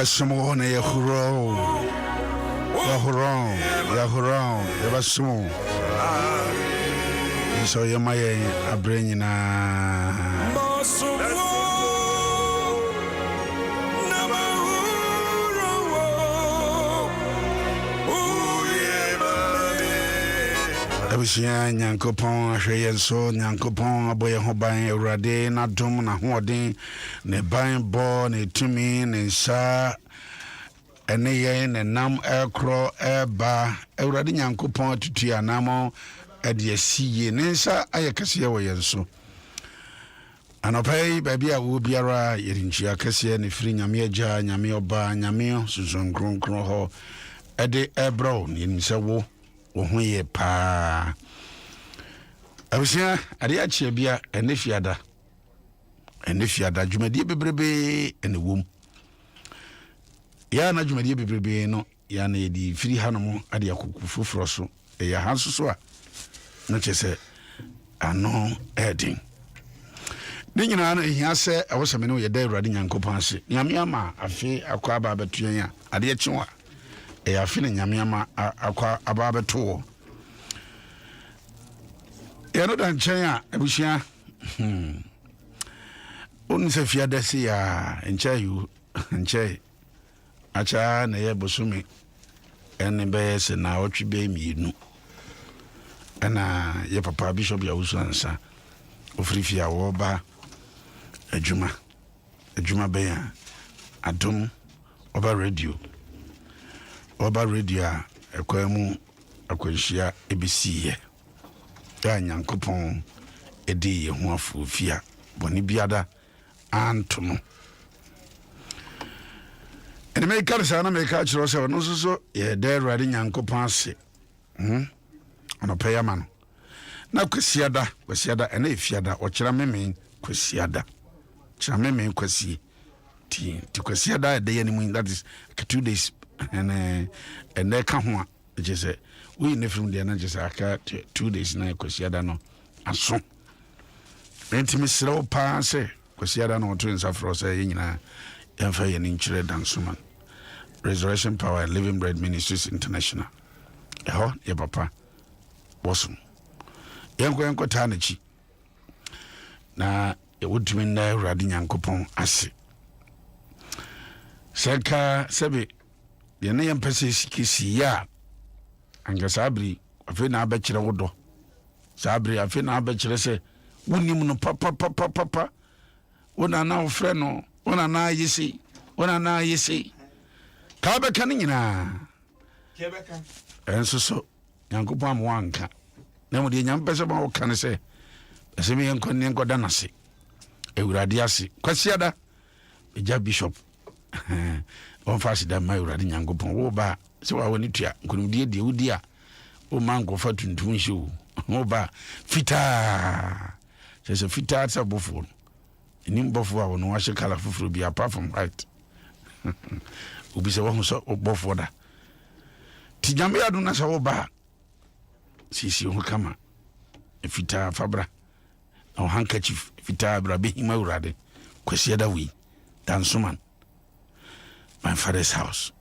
Yabasumo na yahuro. Yahuro. Yabasumo. So yamaye abrenyi na. Abusia nyankopon ahwe so nyankopon aboye ho ban Awurade na dom na hoden ne ban bo ne tumi ne nsa ene ye ne nam ekro eba Awurade nyankopon tutu anamo ade asiye ne nsa ayekase wo yenso anopai baby a wo biara yerinchia kase ne firi nyame agya nyame oba nyame susun kronkron ho ade ebro ne nsa wo ho ye pa abusia ade achie bia ene fiada dwumadi bebrebe ene wom ya na dwumadi bebrebe no ya na yedi firi hanom ade akuku foforo so ya hanso so a no chese ano edin ni nyina no ehia se awosame no ye da Awurade nyankopon ase nyame ama afi akwa aba betuan a ade echiwa ya fini nyamiama akwa ababeto ya no dan chen a abusia onu se fiada si ya nche acha na ye bosumi ene be se na otwe be mienu ana ye papa bishop ya usansa ofiri fia wo ba adwuma be ya Adom oba radio a ekwemu akwanhia ebisiye ya nyankopon edi ye ho afofia boni biada antono ene me karisa na me ka chiro se no so ye da Awurade nyankopon ase ono paya mano na kwasiada ene efiada o kira memen kwasiada kira memen kwasi ti kwasiada de ye ni mu that is 2 days and they come just say we ne from the just aka 2 days na kwasiada no aso enti misro pa se kwasiada no to nsafro say nyina yemfa ye ni nchire dansuman Resurrection Power Living Bread Ministries International eho ye papa bosom yenko ta na chi na ye wotumi na Awurade nyankopon ase seka sebe ye ne yempese sikisi ya anga sabri afi na abekire wodo sabri afi na abekire se wonim no papa wona na ofre no wona na yesi ka beka ne nyina kebeka enso so yankopon amwanka na mo de nyampese ba wo kan se esemi yenko da nase Awurade ase kwasiada eja bishop on fast da my Awurade nyankopon wo ba se wa woni tua nkunumdie de wudi a o mango fa tuntum hyew wo ba fita se fita ta bofo ni bofo a wono wa hye kala foforo bi apart from white obi se wo so bofo da ti nyame ya do na se wo ba sisi ho kama fita fabra o handkerchief fita bra be hima Awurade kwasiada wi dansuman my father's house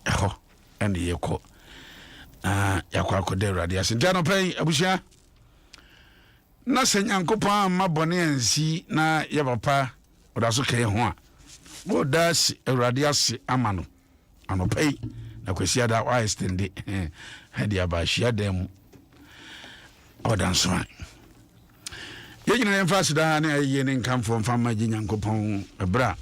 eho and yeko yakwa akode Awurade asinta no pai abusia na senyankopon ma bone ansi na ye papa oda so kai ho a wo da Awurade ase amano anopai na kwasiada wa extend hadi abashia dem odanso yegyina yemfase da na aye ne nkamfo mfama nyankopon ebra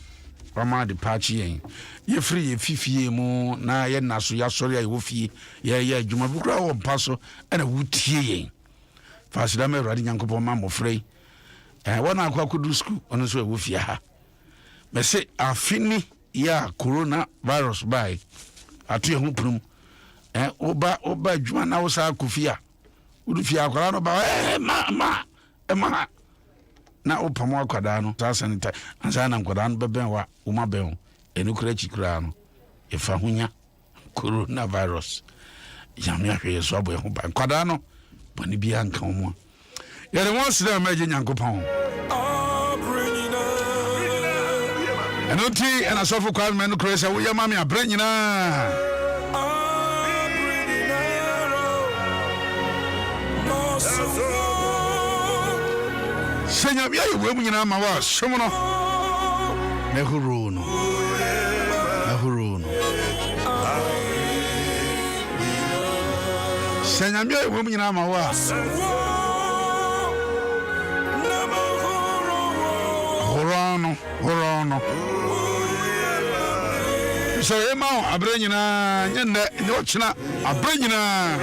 wama de pachi yen ye free ye fifie mu na ye naso ya sori ayi wo fie ye adwuma bukura wo mpaso na wutie yen fase da me Awurade nyankopon ma mo frei wona akwa kudu school ono so wo fie ha me se afini ya corona virus bai atu ye hu prum oba adwuma na wo sa akufia udu fie akwara no ba ma na opamo akwada no sa sanita ansa na akwada no beben wa uma ben enukura chikura no efa hunya coronavirus yame ahwe yeso aboye ho ba akwada no bani bia nka omo yere won sida maje nyankopon Enoti and a sofa crowd men crazy. We are mammy a brainina. Senya bia ye wemu nyina ma wa somo no na huru no senya bia ye wemu nyina ma wa horono so ema abre nyina nyenne nyochina abre nyina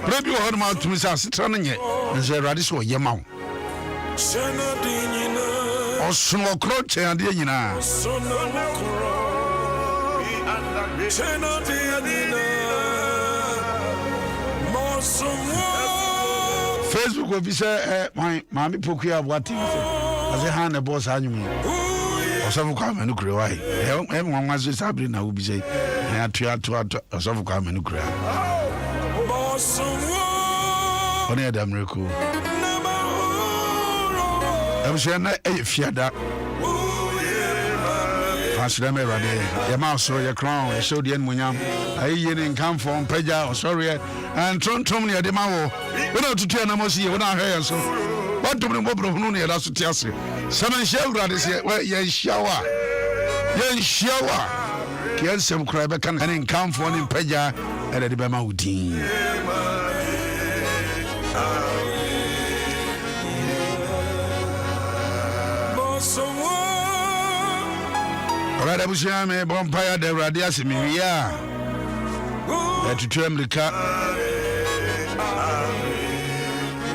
prebi wo hono ma tumi sa setra no nye nse rade so yema Osono kroche ande nyina Facebook will be say my mami poku ya bwati ase ha na boss anyum osofu kwa menu kure wai e nwanwa so sabri na obi say na atu osofu kwa menu kure oni Adam reku Amshana fiada Fasdame rade ya maso ya crown show the enmunyam ayi ne nkan for peja sorry and trontom ne de mawo we na tutu na mosi we na hwe so wadum ne mobro hunu ne da so tiase saman shewrade se ya shawa kiensem kra be kan ne nkan for ne peja e de be ma udin Rada bushia me bompire de radia semia etutu America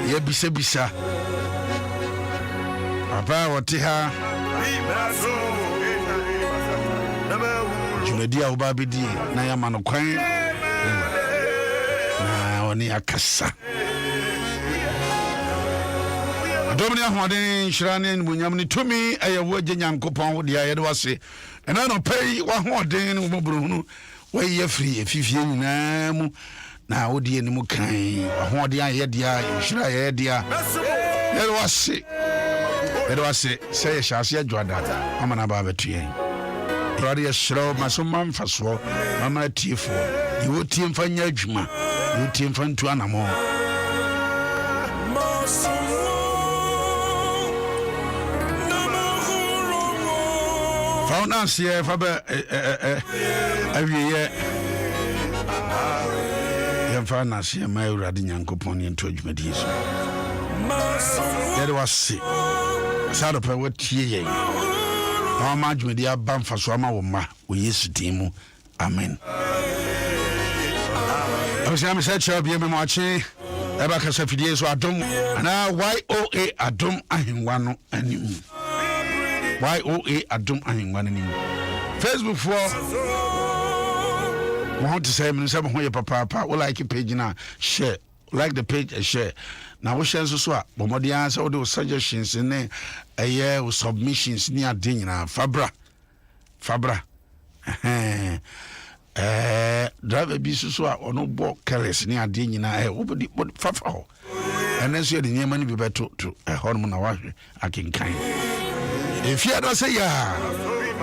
ye bisa papa wote ha jumedia ubabidi na ya manokwan na oni akasa Adom Ahengua shirane munyam ni tumi ayewo je Nyankopon wo dia ye de wase ena no pay wa hoden wo mobruhunu wo ye free efifie nyina mu na wo die ni mu kan hoden aye dia shira ye dia ye de wase say ye shase adwada amana ba betue brother ye shiro masoma mfaso mama tiefo ye tie mfanya adwuma ye tie mfantu anamo Found us here for every year. You found us here, my Radin Yankopon into Medis. There was sick. Sad of what ye. How much media bam for Swama Woma, we used to team. Amen. I was going to say, I'll be a marching. Ever cast a few days or Adom, and now YOA Adom Ahengua and you. YOA Adom Ahengua ni Facebook for want to say me say papa we like page na share like the page and share now we share so bomodi answer all those suggestions ne submissions ni ade nyina fabra driver bi so ono bo careless ni ade nyina obodi fafa ho enenso ye de nyema ni bi beto to hono na wahwe akinkan if you don't say ya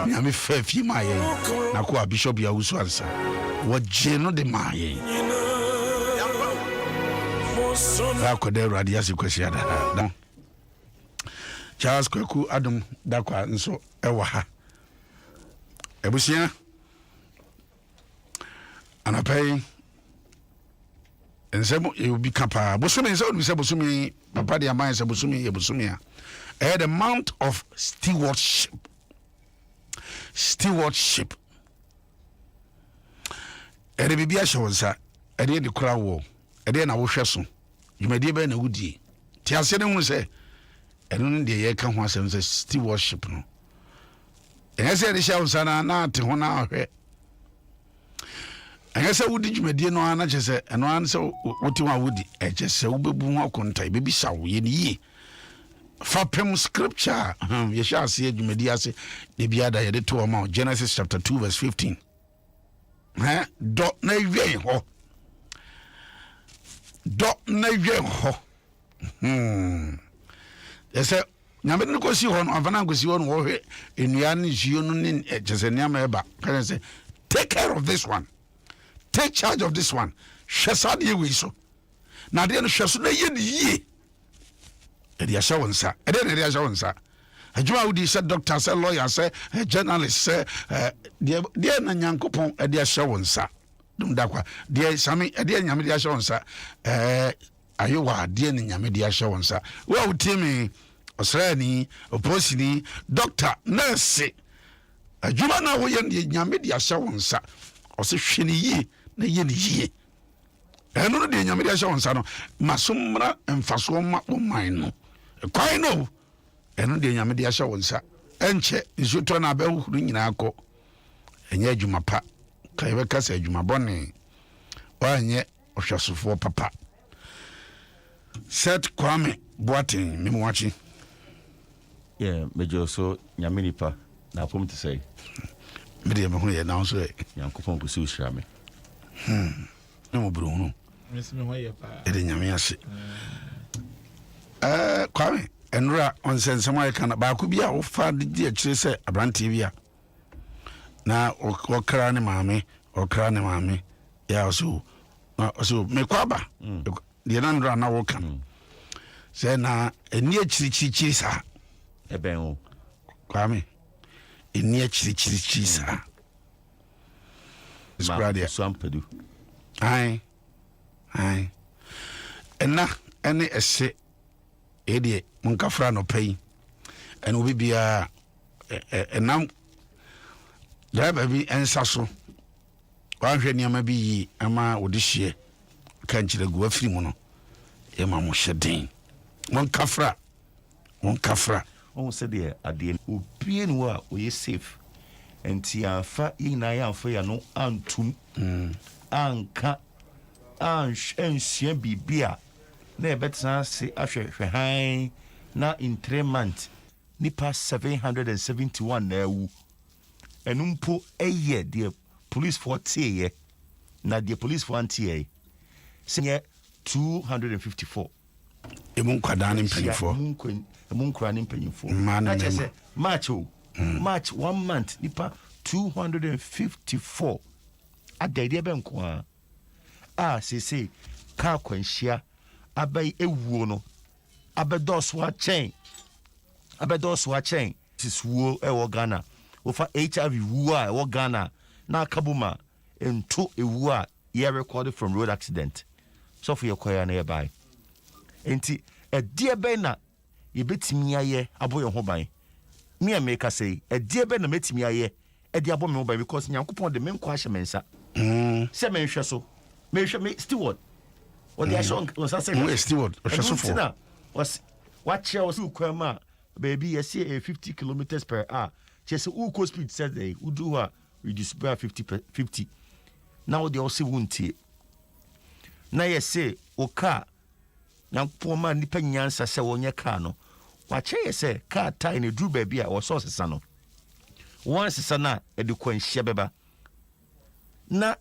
nyame fafi maye na ko bishop ya usu ansa wo jeno de maye da ko de radio asikwasi ada Charles Kweku Adom dakwa nso ewa ha ebusia anapai ensemo e obi kapa bosumi nso obi se bosumi papa de aman se bosumi e bosumi a the mount of stewardship ere bibia shawonsa ere de kura wo ere na wo hweso dwumadi be na wudi ti ase ne hu se eno ne de ye ka ho asem se stewardship no ese de shawonsa na ate ho na ahwe ese wudi dwumadi no ana chese eno an se woti wa wudi chese wo bebu ho akontai bebi sawo ye ni yi Fapem scripture ye shall see dwumadi ase de biada ye de to ma Genesis chapter 2 verse 15 do na wie ho yes nyame no kosi ho no amfana kosi ho no wo hwe enua ne jio no ne jesenia ma eba kan say take care of this one, take charge of this one, hwesa de we so na de no hweso na ye ne yie e de asha wonsa e de ne de asha wonsa adwuma wudi say doctor say lawyer say journalist say de na nyankopon e de asha wonsa dum da kwa de sami e de nyame de asha wonsa ayewa de ne nyame de asha wonsa we utimi osrani oposini doctor nurse adwuma na wo ye nyame de asha wonsa ose hwene yie na ye ne yie eno no de nyame de asha wonsa no masomra emfaso ma wo man no kwai no eno de nyame de asha wonsa enche nsuto na abehuru nyina akọ enye adwuma pa kai be kasa adwuma bone wanye ohwasofo papa set Kwame Boateng memwachi mejo so nyame nipa na apom to say me de me ho ye na so yankopon ko si usra me no bro no me ho ye pa e de nyame ase Kwame enura on sensema ye kana ba ku bia wo fa de akire se abrante bia na okra ne maame ya so me kwaba de na ndra na wo kan se na eni akirichirichiri sa eben o Kwame eni akirichirichiri sa spradia swampadu ai enna ene ese edie munkafra no pay ene obi bia enam driver bi ensa so wanhwe niam bi yi ama odihye kanchire go afiri mu no e ma mo hyeden munkafra on said there ade obie no a oye safe enti afa yina ya afa ya no antum anka anhye bibia na ebetsa se ahwehwe han na in 3 months nipa 771 na ewu enumpo eye de police for tie na de police for antie senye 254 emun kwadane mpanyifo emun krane mpanyifo na chese march 1 month nipa 254 adade benko a sese ka kwanhia abai ewuo no abedoso a chain sisuo ewo Ghana ofa HIV wuo a ewo Ghana na kabuma ento ewu a ye recorded from road accident so for your koya na ye bai enti edie be na ye betimi aye aboye ho ban me ameka say edie be na metimi aye edi abo me ho ban because nyankopon de menko ahye mensa se menhwe so menhwe me steward what the song was I saying steward was watch was kwama baby you see 50 kilometers per hour just uko speed said they would do reduce by 50 now they also won't na you say o car nyankopon ma nipa nyansa se wonye car no wache you say car tie ne dru baby a was so sesa no once sana e de kwanhia beba na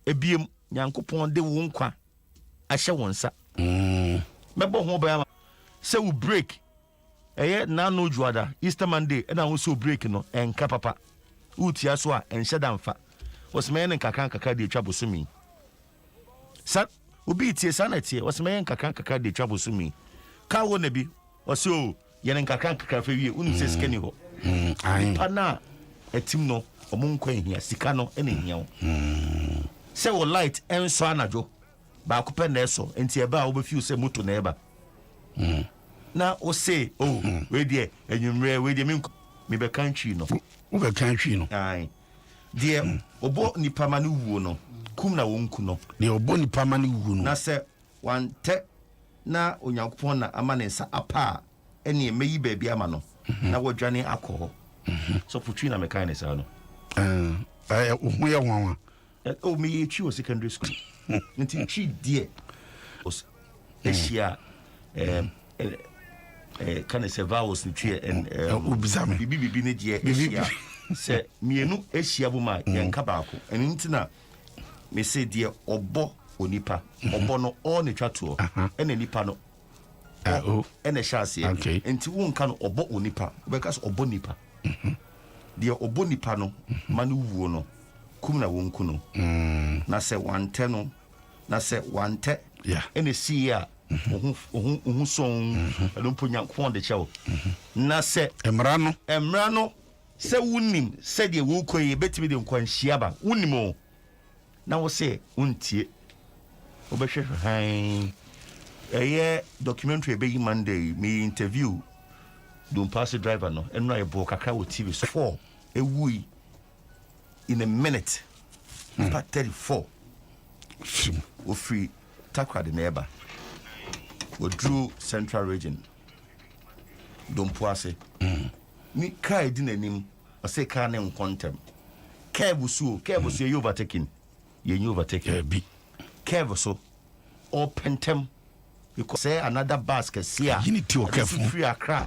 ebiem nyankopon de wo nkwa ahye wonsa mebo ho ba se wo break eye na no juada Easter Monday e na wo so break no enka papa utia so a enhye damfa osmeyen nkaka de twa bosumi sa obi tie sanate osmeyen nkaka de twa bosumi ka wo na bi oso ye nkaka fa wie unu se skani ho pana etim no omunkwa ehia sika no ena ehia wo se wo light enso anajo ba ko pe na eso enti e ba wo be fiu se moto na e ba na o say we dey enwumre we dey me be country no wo be country no ai dey obo ni pamani wuo no kum na wonku no dey obo ni pamani wuo no na se wante na onyankopon na amane nsa apa ene meyi ba bia ama no na wodwane akọ so putwi na mechanics no wo ya wanwa o me chi o secondary school nti chi die os esia can se vowels ni twie en ubizame bibi ne die esia se mienu esia bu ma yenka baako enu ntina me se die obo onipa obo no all ne twato ene nipa no ɛna ɛhyɛ aseɛ nti wonka no ɔbɔ onipa wobɛka so ɔbɔ nipa deɛ ɔbɔ nipa no ma no wuo no kum na wɔnku no na sɛ wantɛ no na sɛ wantɛ ɛna sie a ohu sɔn ɛno mpo nyankopɔn de kyɛ wo na sɛ mmara no sɛ wonim sɛdeɛ wokɔ yi bɛtumi de nkwanhyia ba wonim o na wo sɛ wontie wobɛhwɛ hann ɛyɛ documentary ɛbɛyi Monday me interview dompaase driver no ɛno a ɛbɔ kakra wɔ TV so 4 ɛwui in a minute part 34 ofiri takrade na ɛba wɔduru central region dompoase ni kaa di n'anim ɔsɛ kaa ne nkɔntɛm curve so yɛ overtaking yɛnyɛ overtaking bi curve so ɔpɛntɛm because sɛ another bus kɛse a free Accra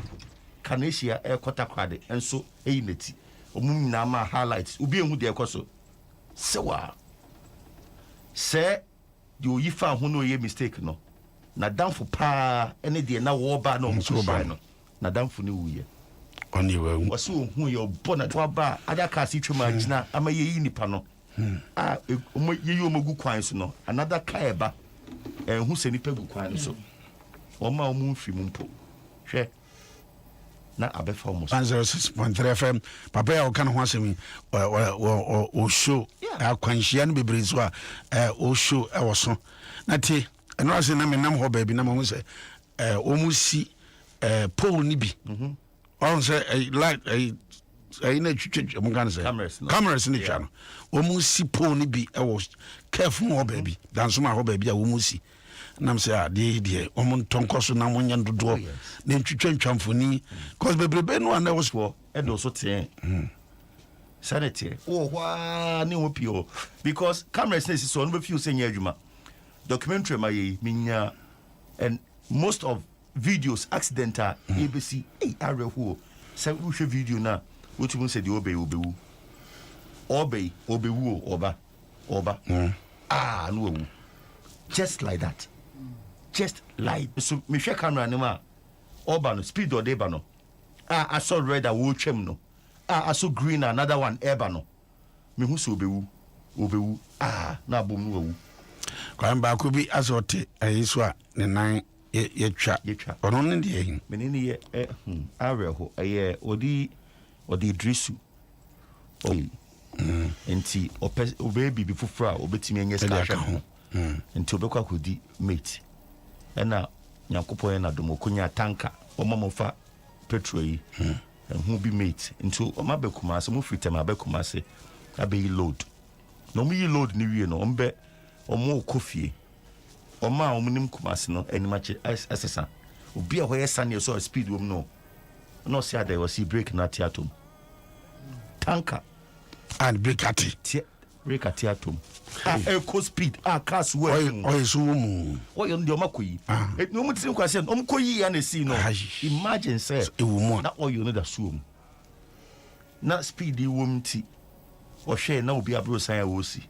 Kanesia ɛkɔta kwade ɛnso ɛyi neti ɔmo nyinaa ma highlights obi ehu deɛ ɛkɔ so sɛ wa sɛ deɛ oyi fa ho no yɛ mistake no na damfo paa ɛne deɛ na wɔba na ɔmo so no na damfo ne wuyɛ ɔne wahu wɔse ɔhu yɛ ɔbɔ na toaba ada ka se twema gyina ama yɛyi nipa no a ɔmo yɛyi ɔmo gu kwan so no another car ɛba ɛhu sɛ nipa gu kwan no so ɔma ɔmo mfi mu mpo hwɛ na abɛfa ɔmo 106.3 FM papa ya ɔka no ho asɛm o show akwanhyia no bebree so a o show ɛwɔ so na tie ɛno ase na me nam hɔ baabi na mo sɛ ɔmo si pole ni bi ɔn sɛ light na twitwa mo kan sɛ cameras ni twa no ɔmo si pole ni bi ɛwɔ careful hɔ baabi danso ma hɔ baabi a ɔmo si nam sɛ deɛ ɔmo ntɔnkɔ so na mo nya dodoɔ na ntwitwa mfoni cause bebrebe no ana was for ɛdo so teɛ sanity hwa ne wo pio because cameras na so no be feel sɛ nya adwuma documentary ma yi minya and most of videos accidental ebesi areho sɛ wo hwɛ video na wotumu sɛ deɛ obewu oba no wu just like that so me hwɛ camera ne ma oba no speed or deba no I saw red a wo twam no I saw green another one eba no me hu sɛ obewu na bom no wu kwan ba ko bi azote ayiso a ne nan yetwa ono ne de hin me ne ye areho ɛyɛ odi drisu enti obebi bi fufura obetimi anya ska ho enti obekwa kodi mate ɛna nyankopɔn na dom okonya tanka ɔmamofa petrol yi ɛho bi mate enti ɔma bekuma ase mo fritem abekuma ase abeyi load no mo yi load ni wie no ɔmbe ɔmo kofie ɔma ɔmonim kumase no animache asesa obi a hoye sane so speed wom no no see ada was break na tiatom tanka and break at tiatom eco speed cars work so mu oyo ndi omakoyi no mo tin kwase no omkoyi ya na see no imagine say na oyo no da suom na speed wom ti ohwe na obi abro san ya wo si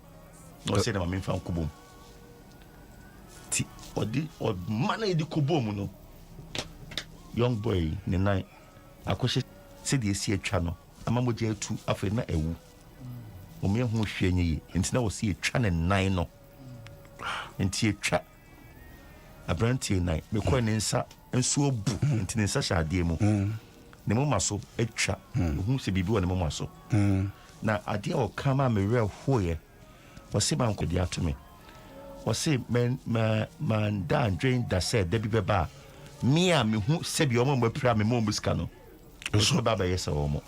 no say na ma memfa nkobom ti odi mana edi kobom no young boy ne nine akɔhye sɛ de esi atwa no amamoje atu afɛ na ewu omi hu hwe nyi enti na wɔsi atwa ne nine no enti atwa abrantie nine mekɔ ne nsa nso obu enti ne nsa hyade mu ne moma so atwa hu sɛ bibi wɔ ne moma so na ade a ɔkama merɛ hoye wɔsi man kɔ de atome wɔsi man da drain da sɛ da bi bɛba me a me hu sɛ bi ɔmo mbapira me mo musika no so baba yesa ɔmo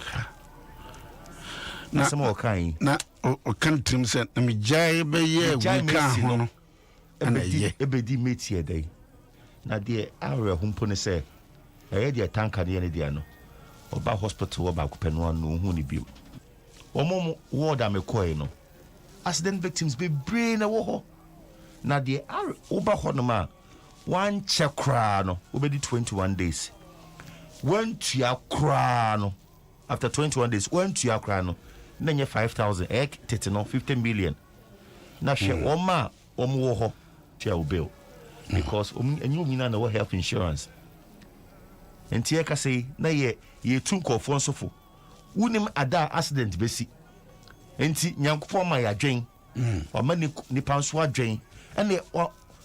na sɛ mo kan na o kan trim sɛ na me gyae bɛyɛ wika ho no ana ye ebedi meti edai na de awre ho mpo ne sɛ ɛyɛ de tanka ne ne de no ɔba hospital wɔ ba kopɛ no no hu ne bio ɔmo ward am kɔe no accident victims be brain na wo ho na de ɔba hɔ no ma one check kra no obedi 21 days when tua kra no after 21 days when tua kra no na nye 5,000 tete no 50 million na hwe oma wo ho tua bill because enyu nyina na wo health insurance enti ye ka say na ye tun kofo nsofo wunim ada accident besi enti nyankopon ma ya dwen o ma ni panso adwen ene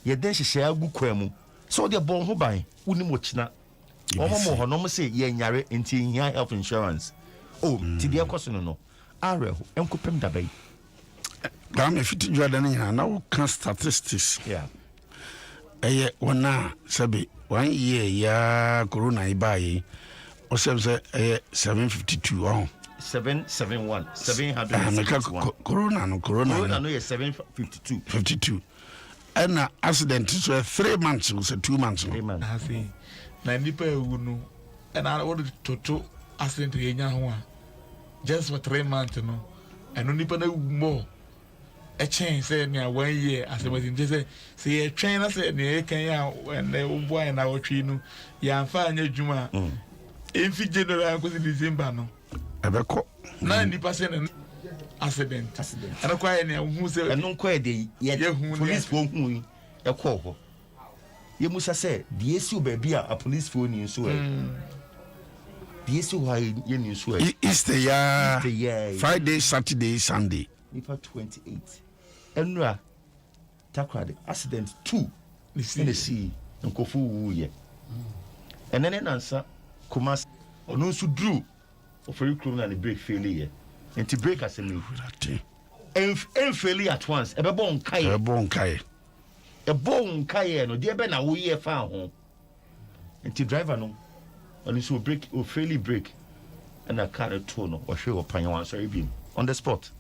ye den hyehyɛ agu kwamu so de bon ho ban wunim ochina o mo ho no mo say ye nyare enti hia health insurance ti de ekoso no are enkopem dabai Gam if it Jordan now can statistics. Yeah. Wana sabi 1 year ya corona ibai or 752 on 771 751 corona no is 752 and accident so 3 months was 2 months 3 months I see na nipa ewunu and I want to accident yenya ho just for 3 months no and nipa na more a chain say near 1 year as I was in just say a trainer said near Kenya and they boy and our tree no ya fa anya juma in fi general ko December no abeko 90% accident and quite near who say and no quite the police won hu e call ho ye musa say the issue baby a police phone in so the issue why ye new so Easter ya Friday Saturday Sunday Nipa 28 Enra takrade accident 2 in the sea nkofu wu ye enene nansa Kumas onu nso drew Ofori crew na the brake failure enti brake asemi en failure at once ebebo nkaye no de ebe na wo ye fa ho enti driver no onu so brake o failure brake and a car to no o hwe opan wan so ebim on the spot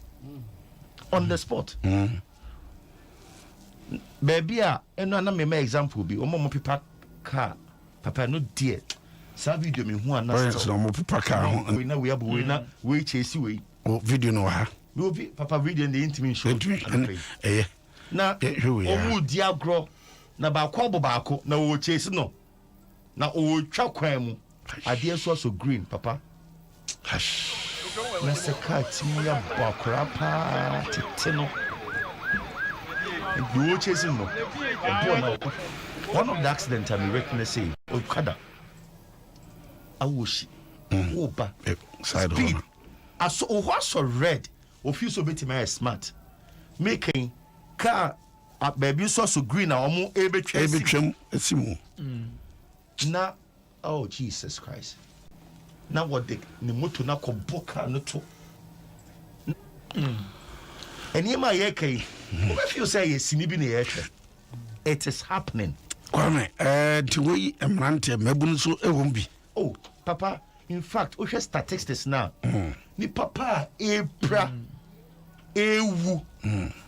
baby eno na me example bi omo pipa car papa no dear sa video me hu ana so omo pipa car ho we na we abu we na we chase we o video no ha no papa video the intimate show na omu di agro na ba kwa bobako na wo chase no na o twa kwan mu ade so green papa na se cat mu ya bakura pa titino do chasing no one of the accident I reckon say okada awoshi oba side speed aso o red o feel so bit my smart making car baby so green na omo ebetwem esimu na oh Jesus Christ na what the moto na ko boka no to enima ye kai o be feel say yes ni bi na ye hwe it is happening kwame tiwe emrante mabunu so ewombi oh papa in fact o hwe statistics now ni papa ebra ewu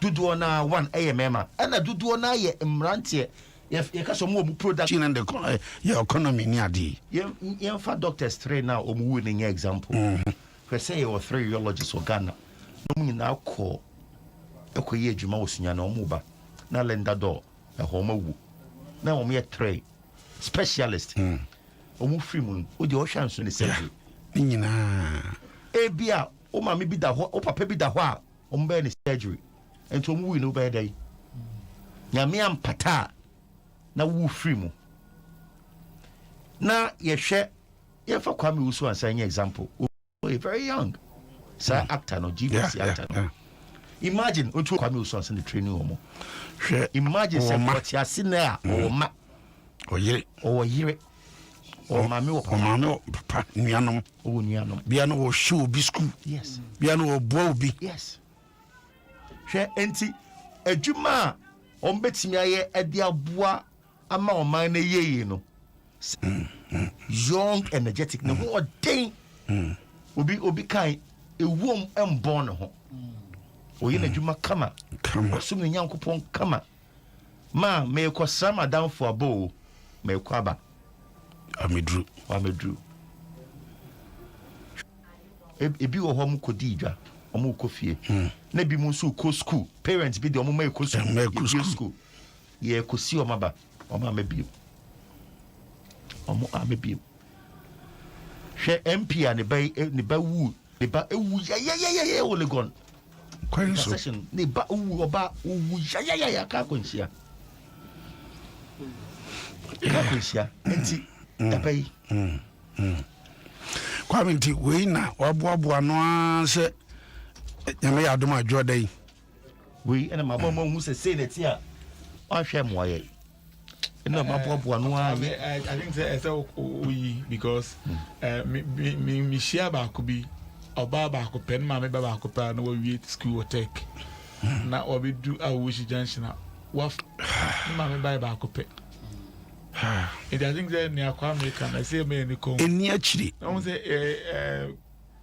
dudu na one mema na dudu na ye emrante ye ka so mo production and the your economy ni ade ye fa doctors 3 now o mu ni example we say you 3 urologists or Ghana no mu na ko ye adwuma osunya na o mu ba na lenda do e ho mawu na o mu ye 3 specialist o mu free mu o de o chance ni surgery nyina ebia o ma me bi da ho o papa bi da ho a o mba ni surgery ento o mu wi no ba dai nyame ampata na wu free mu na ye hwe ye fa Kwame Wusu ansa nya example o very young sa actor no GBC actor no imagine o tu Kwame Wusu ansa the training omo hwe imagine say what ya sina o ma o yire o mame o papa nuanom bia no wo hwe obi school yes bia no wo bo obi yes hwe enti adwuma on betimi aye ade aboa ama o man na yeye no young energetic no ho den obi kai ewom embon ho oye na adwuma kama sum ne nyankopon kama ma me ko sama down for abo me ko aba amedru ebi wo ho mu kodi dwa omo ko fie na bi mu so ko school parents bi de omo ma ko school ye ko si omo ba omo amebio hwe MP a ne ba wu ne ba ewu ya o legon kwani so session ne ba wu oba wu ya ka konsia enti Epai. Kwame nti we na waboaboa no ase nyame ya adom adwo dai We and my mom who say that here. I share more. No, my boaboa no. I think it's we because me share back could be or baba could pen my baba could pan no we school or take. Now or we do our wish junction. What mammy buy back could pay. It I think that near Kwame can I say me in the cone. eni achiri I won't say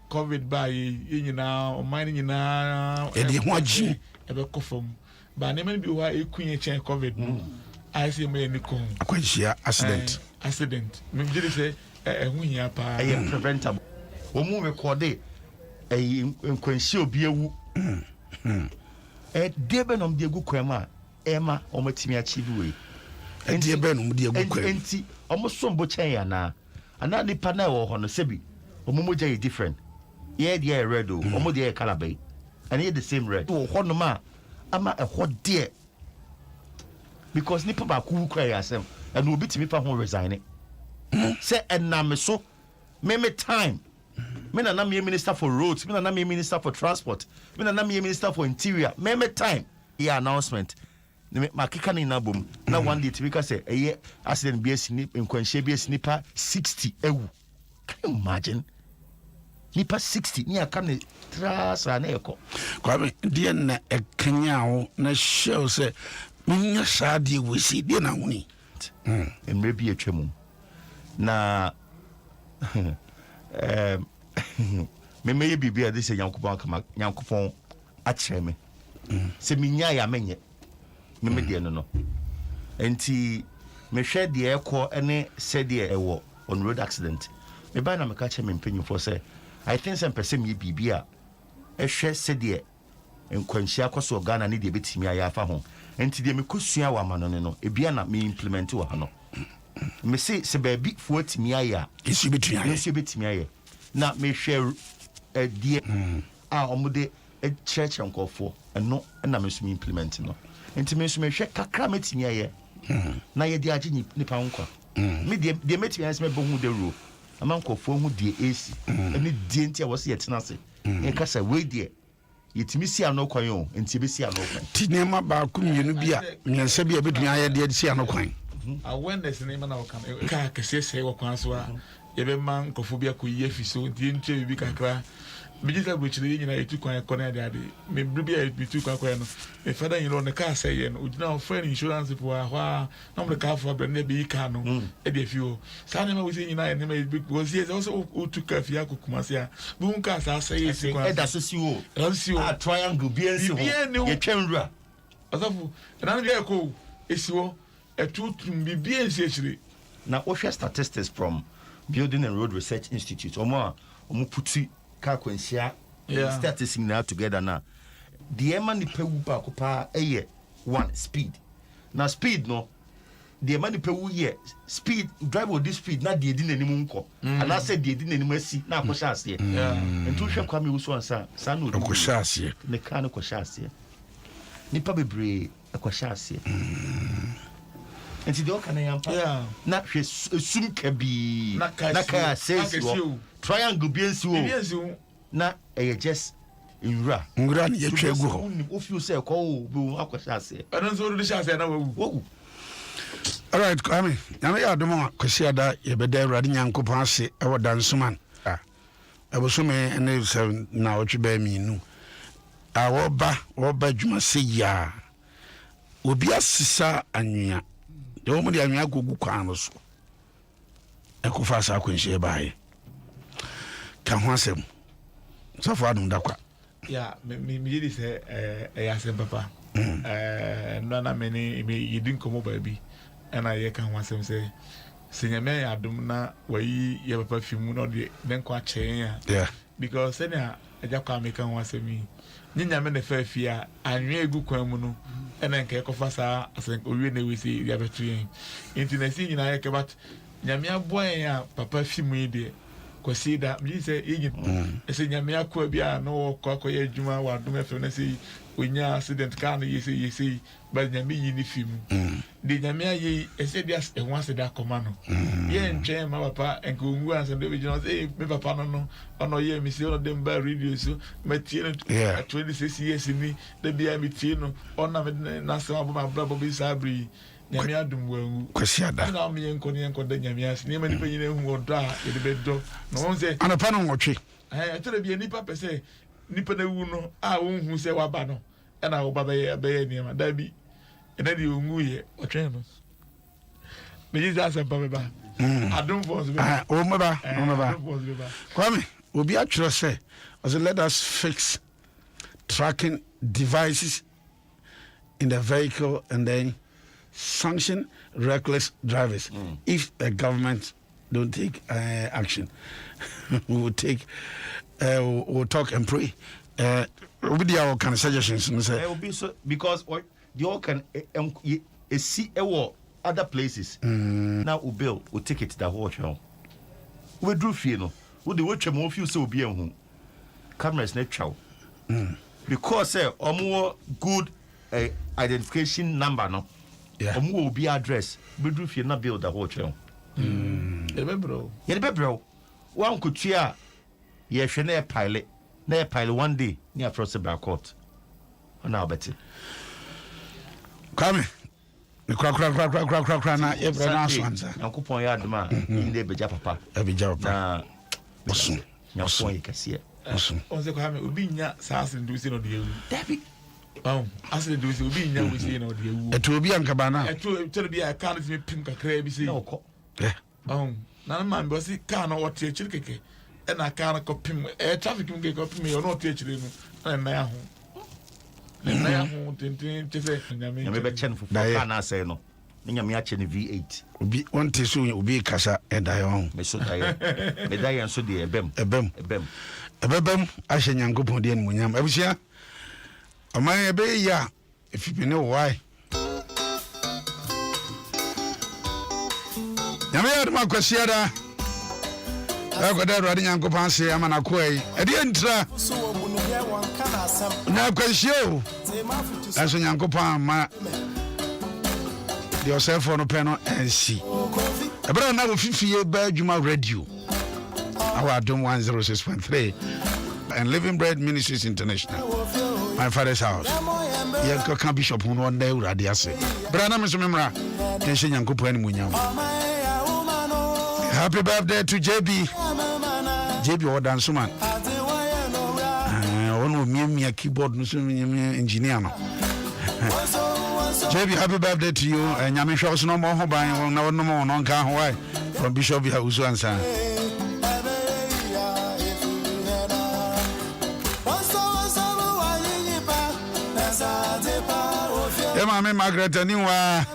COVID by you now, mining you now, e de ho agi ever from. But never be why you queen chain COVID. I see me in the cone. akwanhia accident Accident. Me did say when you are I am preventable. Omu record nkwanhia obi ewu. Debenom de gu kwema Emma omatimi achieve we. enti ebe no mudi egukwa Enti omo sombo chen ya na. Ana nipa na wo ho no sebi. Omo moja is different. Yeah, they red o. Omo dey color bay. And he the same red. Wo ho no ma ama e ho de. Because nipa ba ku kwa ya asem. And obi timi pa ho resign. Say enam so me time. Me na me minister for roads, me na me minister for transport, me na me minister for interior. Me time. Yeah, announcement. Ma kika ni na bom. Na one day tibika say eh accident be asini nkwanhye be asinipa 60 ewu. Can you imagine? Nipa 60 ni aka ne trasa na eko. Kwame die na ekanya wo na show say munya saade we si die na huni Emre bi atwam. Na me meye bibia de se yankopon a kyerɛ me. Se minya ya menye. Me de no. Enti me hwɛ de ekɔ ene se de ewo on road accident. Me ba na me ka kyerɛ me mpanyin for say I think some person me bibia ehwɛ se de nkwanhyia akɔso Ghana ne de betimi ayafa ho. Enti de me kosua wa mano no ebia na me implement wa no. Me se baabi fo timi aya isu betimi aya na me hwɛ die a omude kyerɛkyerɛ nkɔfo ɛno na me so me implement no. Enti me so me hwɛ kakra metimi aya na ye de agye nipa nkwa. Me de metimi aya se me bo hu de ro ama nkɔfo hu de AC ɛne die ntia wo se yɛtena se e ka sɛ we de yɛtimi si ano kwan o enti be si ano kwan ti nema ba ku mienu bia nyansa bia betumi aye de si ano kwan awareness ne mana wakam ka kese se wo kwan so a ye be man nkɔfo bia ko yie fi so die ntia bi kakra Bijisa buchiri nyina etu kwan kone ade me bribia etu kwan no e fada nyina on ka say ye no ujina friend insurance po ahwa na mo ka for brand be ka no e de fio sa ne ma we nyina ne ma because yes also utu ka fia kokuma se a bu ka sa say yes kwan e da so si o a triangle bi ensi ho ye twenrua asafu na no ye ko esiwo etutum bi bi ensi echire na o share statistics from Building and Road Research Institute omo puti ka kwansia statistics now together now the emani pewu ba ko pa one speed na speed no the emani pewu ye speed drive with this speed na de di nanim nko and I said de di nanim asi na akosha ase ntu hwe kwa me wuso ansa sa no akosha ase ne ka no akosha ase nipa bebre akosha ase enti de o kana yampa na hwe sum kabi na ka says triangle bi ensi na just ngura ne yetwa egu ho o feel say ko bu akwasha ase adan so do sha ase na wawu all right Kwame nyame ya adom akwasi ada ye beda awrade nyankopon ase e woda nsoman abosume ene se na otwe ba minu woba dwuma se ya obi asisa anwea de wo mo de anwea gogu kwan no so e ko fa sa akwanhye baaye ka ho asem so for Adom dakwa me yedi se ya se papa no na me ni me yedi nkomo ba bi na ye ka ho asem se senyame Adom na wayi ye papa fimu no de nenko a chen ya because se na eja kwa me ka ho asem yi nyanya me ne fa fia anwe egu kwan mu no ena nke ko fa sa asen owie na we se ya betu yin intinesi nyina ye ke bat nyame aboa ya papa fimu yi de consider me say Igin. I say Yamia Quabia, no Cocoya Juma, or Dumefenesi, when ya accident can you see, but Yami in the film. The Yamia ye, I said yes, and once that command. Ye and Jam, my papa, and Kunguans and the original, eh, me papa no, or no, ye, Miss them by radio, so, my teen at 26 years in me, the be a mitino, or Nasa, my brother Sabri. Nyamia dum wu kwasiada na me enko ne enko da nyamia se ne mani pa nyina hu odo a ye de bedo no won se anapa no nwotwe tele bi nipa pese nipa na wu no a won hu se waba no e na wo baba ye niam da bi e na di ongu ye otwe no me ji za se pa beba adom force beba o meba kwame obi atwero se as let us fix tracking devices in the vehicle and then sanction reckless drivers. If the government don't take action, we will take we'll talk and pray. What be our kind of suggestions? It will be so because what the all can see other places. Now we bill we take it to the hotel. We drew feel we the watch more few so be home. Cameras net chow. Because more good identification number no. Yeah. Will be address. We do fear not build the hotel. Bro. One could cheer. Yes, a pilot. Near pilot one day near Frostback Court. Now, Betty. Come the crack na every answer. Uncle Poyard man in the Bejapa. Every job. Awesome. Your son, you can see it. Awesome. Also, come will be nya sass and do it on the David. As they do, will be now we see no dear. It will be Ancabana. It will be a kind of pink a crabby see. None man, but see, can't what teach it. And I can't copy him. A traffic can get up me or not teach him. And now, maybe 10 for Diana say no. Ninga V8. Be one tissue will be Casa and I own. Medai and so dear Bem. I shall young go on the end when I'm every year. Am I a bay? Yeah, if you know why. Yamia ma kwasiada. I got that riding Uncle Pansy, I'm an aquay. At the end, now kwasio. As an Uncle Pan, yourself on a panel and see. About now 50 year Berguma radio. Our Adom 106.3 and Living Bread Ministries International. My father's house. Yeah, can bishop one day radiase. Brana Mr. Tension Yanko Munyam. Happy birthday to JB or Dansuman. One with me a keyboard engineer. JB, happy birthday to you. And Yamisha was no more buying no more non car Hawaii from Bishop Yahuansa. Mammy Margaret Aniwa.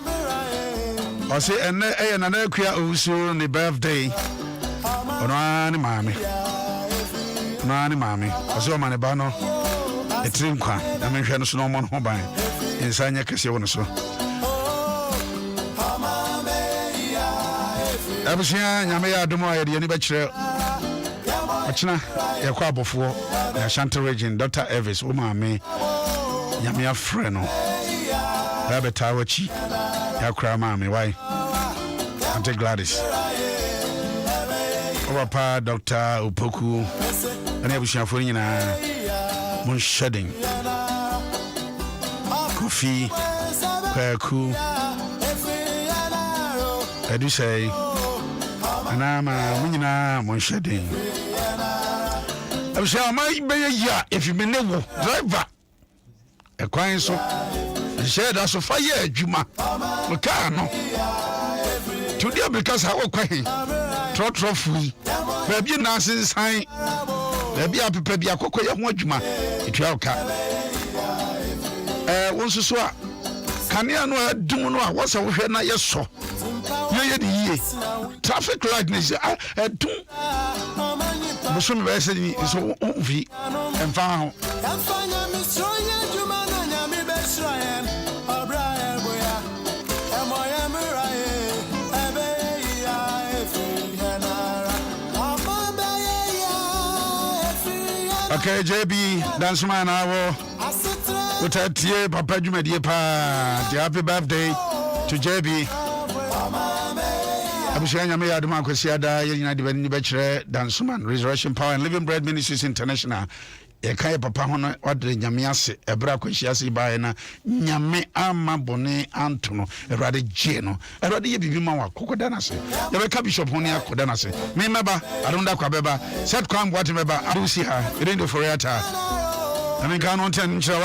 I say, and another queer also on the birthday. Nani mammy. I saw Manibano. A trim car. I mean, she no more home by. In Sanya Cassione. I was here, Yamea Dumoy, the Unibatcher. Achina, a quab of war, a Shanta region, Dr. Evis, Umame, Yamia Freno. Rabbit Tawachi, Yakra Mammy, why? Auntie Gladys. Our pa, Dr. Upoku, and everything for you now. Moon shedding. Coffee, Kwaku. I do say, and I'm a winner, moon shedding. I was saying, I might be a year if you been never driver. A quiet so. Said that's a fire, Juma. Mecano. Today, because I walk away, trot free. Maybe Nancy sign. Maybe I'll be a cocoa, Juma. It will cut. Once you saw, can you know? Do know what's a way? Not yes, so. Traffic light is a two. Muslim Bessie is so and found. Okay, JB, dance man, what I tear, Papa Jumadi Pa. Happy birthday to JB. I'm saying I may add my Kwesiada, United Bachelor, dance man, Resurrection Power and Living Bread Ministries International. Ekaya papa hono odre nyame ase ebra kwahyiase bae na nyame ama bone antono erade gye no erade ye bibi ma wa kokoda na se ye be ka bishop hono akoda na se me meba adonda kwa beba set kwam what meba adusi ha irendo Ofori Atta I mean kan on ten nchira